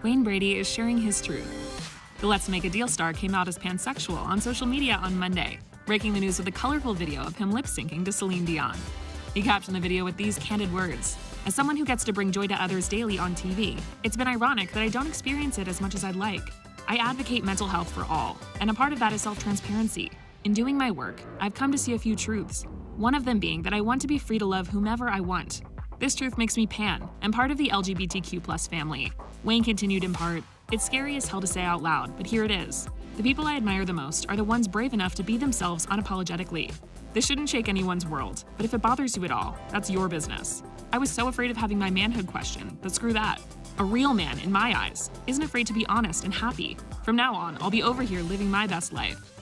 Wayne Brady is sharing his truth. The Let's Make a Deal star came out as pansexual on social media on Monday, breaking the news with a colorful video of him lip-syncing to Celine Dion. He captioned the video with these candid words: "As someone who gets to bring joy to others daily on TV, it's been ironic that I don't experience it as much as I'd like. I advocate mental health for all, and a part of that is self-transparency. In doing my work, I've come to see a few truths, one of them being that I want to be free to love whomever I want. This truth makes me pan, and part of the LGBTQ+ family." Wayne continued in part, "It's scary as hell to say out loud, but here it is. The people I admire the most are the ones brave enough to be themselves unapologetically. This shouldn't shake anyone's world, but if it bothers you at all, that's your business. I was so afraid of having my manhood questioned, but screw that. A real man, in my eyes, isn't afraid to be honest and happy. From now on, I'll be over here living my best life."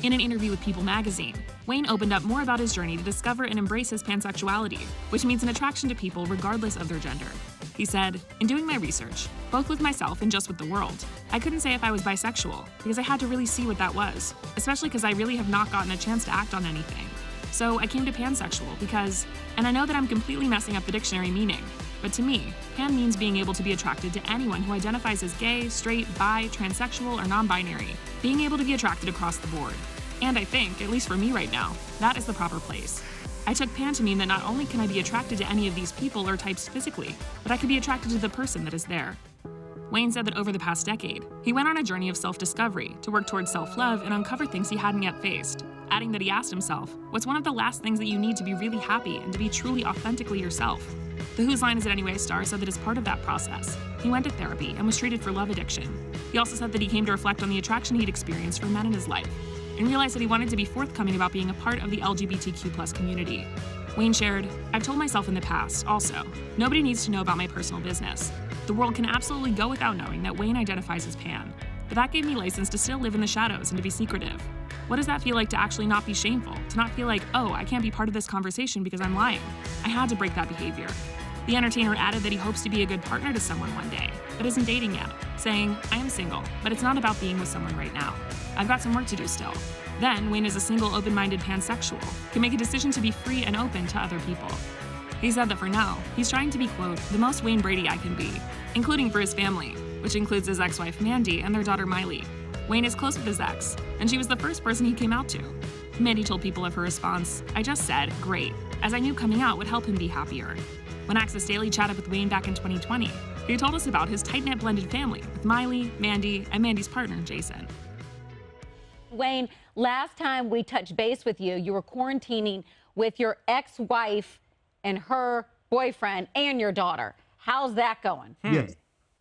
In an interview with People magazine, Wayne opened up more about his journey to discover and embrace his pansexuality, which means an attraction to people regardless of their gender. He said, "In doing my research, both with myself and just with the world, I couldn't say if I was bisexual because I had to really see what that was, especially because I really have not gotten a chance to act on anything. So I came to pansexual because, and I know that I'm completely messing up the dictionary meaning, but to me, pan means being able to be attracted to anyone who identifies as gay, straight, bi, transsexual, or non-binary, being able to be attracted across the board. And I think, at least for me right now, that is the proper place. I took pan to mean that not only can I be attracted to any of these people or types physically, but I could be attracted to the person that is there." Wayne said that over the past decade, he went on a journey of self-discovery to work towards self-love and uncover things he hadn't yet faced, adding that he asked himself, "What's one of the last things that you need to be really happy and to be truly authentically yourself?" The Whose Line Is It Anyway star said that as part of that process, he went to therapy and was treated for love addiction. He also said that he came to reflect on the attraction he'd experienced for men in his life, and realized that he wanted to be forthcoming about being a part of the LGBTQ+ community. Wayne shared, "I've told myself in the past, also, nobody needs to know about my personal business. The world can absolutely go without knowing that Wayne identifies as pan, but that gave me license to still live in the shadows and to be secretive. What does that feel like to actually not be shameful, to not feel like, oh, I can't be part of this conversation because I'm lying? I had to break that behavior." The entertainer added that he hopes to be a good partner to someone one day, but isn't dating yet, saying, "I am single, but it's not about being with someone right now. I've got some work to do still." Then, Wayne is a single, open-minded pansexual, can make a decision to be free and open to other people. He said that for now, he's trying to be, quote, "the most Wayne Brady I can be," including for his family, which includes his ex-wife Mandy and their daughter Miley. Wayne is close with his ex, and she was the first person he came out to. Mandy told People of her response, "I just said, great, as I knew coming out would help him be happier." When Access Daily chatted with Wayne back in 2020, he told us about his tight-knit blended family with Miley, Mandy, and Mandy's partner, Jason. Wayne, last time we touched base with you, you were quarantining with your ex-wife and her boyfriend and your daughter. How's that going? Yes.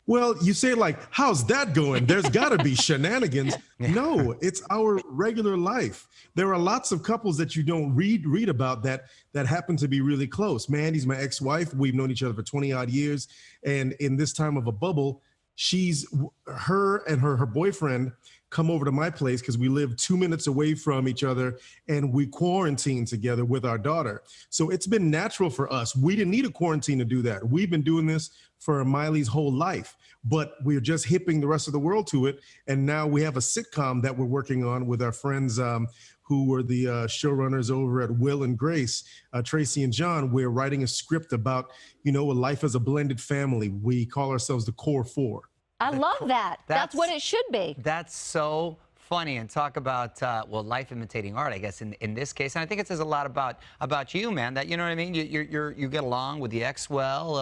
Well, you say like, how's that going? There's got to be shenanigans. No, it's our regular life. There are lots of couples that you don't read about that happen to be really close. Mandy's my ex-wife. We've known each other for 20 odd years. And in this time of a bubble, her and her boyfriend come over to my place because we live 2 minutes away from each other, and we quarantine together with our daughter. So it's been natural for us. We didn't need a quarantine to do that. We've been doing this for Miley's whole life, but we're just hipping the rest of the world to it. And now we have a sitcom that we're working on with our friends who were the showrunners over at Will and Grace, Tracy and John. We're writing a script about, a life as a blended family. We call ourselves the Core Four. I love that. That's what it should be. That's so funny. And talk about, life imitating art, I guess, in this case. And I think it says a lot about you, man, that, you know what I mean? You get along with the ex well,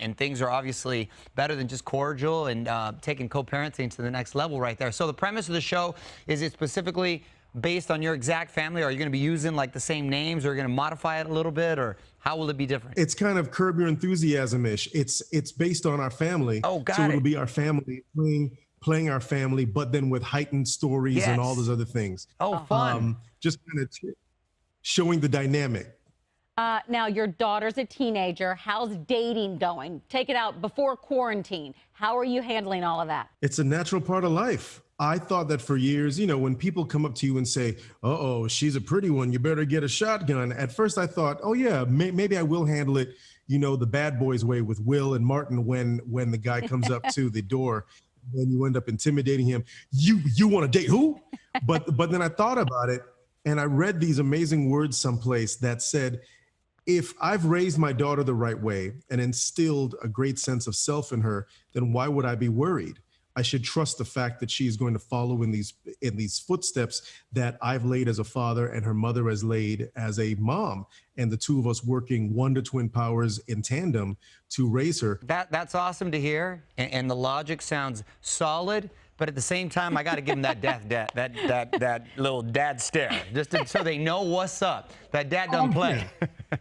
and things are obviously better than just cordial, and taking co-parenting to the next level right there. So the premise of the show, is it specifically based on your exact family? Are you going to be using like the same names, or are you going to modify it a little bit, or how will it be different? It's kind of Curb Your Enthusiasm-ish. It's based on our family. Oh, got so it. It'll be our family playing our family, but then with heightened stories and all those other things. Oh, fun. Just kind of showing the dynamic. Now, your daughter's a teenager. How's dating going? Take it out before quarantine. How are you handling all of that? It's a natural part of life. I thought that for years, when people come up to you and say, uh-oh, she's a pretty one, you better get a shotgun. At first I thought, oh yeah, maybe I will handle it, the bad boys way with Will and Martin when the guy comes up to the door and you end up intimidating him. You want to date who? But then I thought about it, and I read these amazing words someplace that said, if I've raised my daughter the right way and instilled a great sense of self in her, then why would I be worried? I should trust the fact that she is going to follow in these footsteps that I've laid as a father and her mother has laid as a mom, and the two of us working wonder twin powers in tandem to raise her. That's awesome to hear, and the logic sounds solid. But at the same time, I got to give them that little dad stare, so they know what's up. That dad doesn't play.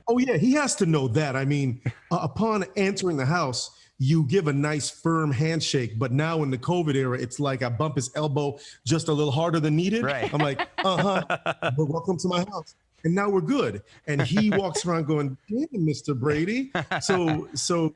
Oh yeah, he has to know that. I mean, upon entering the house, you give a nice firm handshake, but now in the COVID era, it's like I bump his elbow just a little harder than needed. Right. I'm like, but welcome to my house. And now we're good. And he walks around going, damn, Mr. Brady. So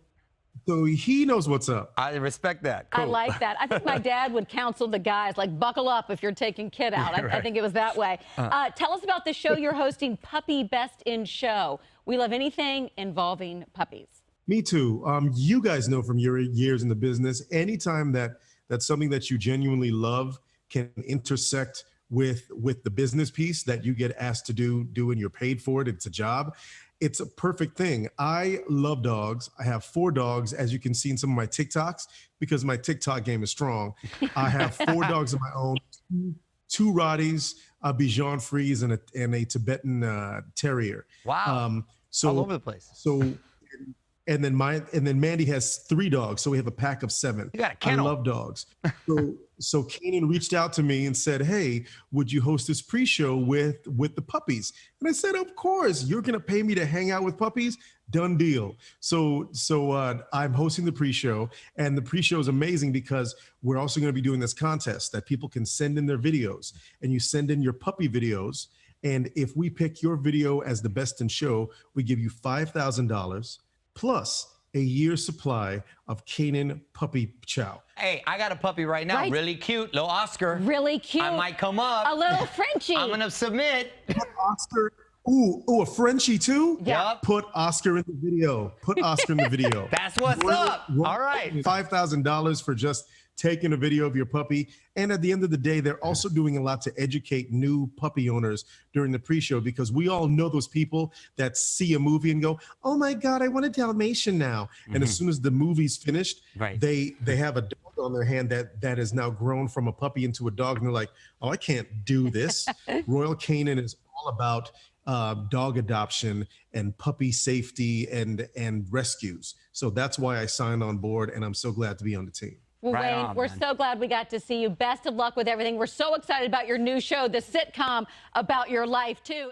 he knows what's up. I respect that. Cool. I like that. I think my dad would counsel the guys, like, buckle up if you're taking kid out. I think it was that way. Tell us about the show you're hosting, Puppy Best in Show. We love anything involving puppies. Me too. You guys know from your years in the business, anytime that's something that you genuinely love can intersect with the business piece that you get asked to do and you're paid for it, it's a job. It's a perfect thing. I love dogs. I have 4 dogs, as you can see in some of my TikToks, because my TikTok game is strong. I have 4 dogs of my own, 2 Rotties, a Bichon Frise, and a Tibetan Terrier. Wow. All over the place. And then Mandy has 3 dogs, so we have a pack of 7. You got a kennel. I love dogs. So Kanan reached out to me and said, "Hey, would you host this pre-show with the puppies?" And I said, "Of course. You're gonna pay me to hang out with puppies? Done deal." So I'm hosting the pre-show, and the pre-show is amazing because we're also going to be doing this contest that people can send in their videos, and you send in your puppy videos, and if we pick your video as the best in show, we give you $5,000 plus a year's supply of Kanan puppy chow. Hey, I got a puppy right now. Right. Really cute, little Oscar. Really cute. I might come up. A little Frenchie. I'm gonna submit. Put Oscar. Ooh, a Frenchie too? Yeah. Yep. Put Oscar in the video. Put Oscar in the video. That's what's up. All right. $5,000 for just taking a video of your puppy. And at the end of the day, they're also doing a lot to educate new puppy owners during the pre-show, because we all know those people that see a movie and go, "Oh my God, I want a Dalmatian now." And as soon as the movie's finished, Right. they have a dog on their hand that has now grown from a puppy into a dog. And they're like, "Oh, I can't do this." Royal Canin is all about dog adoption and puppy safety and rescues. So that's why I signed on board, and I'm so glad to be on the team. Well, Right Wayne, on, we're man. so glad we got to see you. Best of luck with everything. We're so excited about your new show, the sitcom about your life, too.